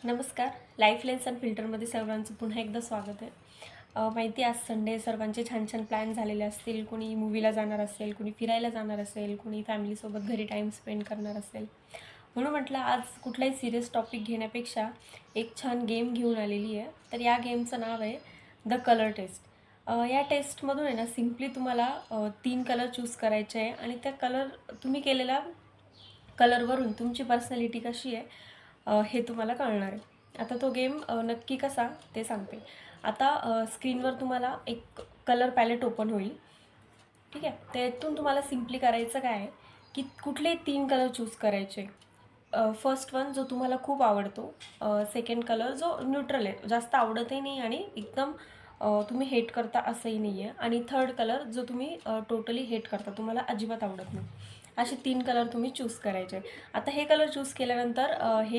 नमस्कार. Life lens and फिल्टरमध्ये सर्वांचं पुन्हा एकदा स्वागत आहे. माहिती आहे आज संडे, सर्वांचे छान छान प्लॅन झालेले असतील. कोणी मूवीला जाणार असेल, कोणी फिरायला जाणार असेल, कोणी फॅमिलीसोबत घरी टाईम स्पेंड करणार असेल. म्हणून म्हटलं आज कुठलाही सिरियस टॉपिक घेण्यापेक्षा एक छान गेम घेऊन आलेली आहे. तर या गेमचं नाव आहे द कलर टेस्ट. या टेस्टमधून आहे ना सिम्पली तुम्हाला 3 कलर चूज करायचे आहे आणि त्या तुम्ही केलेल्या कलरवरून तुमची पर्सनॅलिटी कशी आहे हे तुम्हाला कळणार आहे. आता तो गेम नक्की कसा ते सांगते. आता स्क्रीनवर तुम्हाला एक कलर पॅलेट ओपन होईल. ठीक आहे. त्यातून तुम्हाला सिम्पली करायचं काय आहे की कुठले 3 कलर चूज करायचे. फर्स्ट वन जो तुम्हाला खूप आवडतो, सेकंड कलर जो न्यूट्रल आहे, जास्त आवडतही नाही आणि एकदम तुम्ही हेट करता असंही नाही आहे, आणि थर्ड कलर जो तुम्ही टोटली हेट करता, तुम्हाला अजिबात आवडत नाही. असे 3 कलर तुम्ही चूज करायचे. आता हे कलर चूज केल्यानंतर हे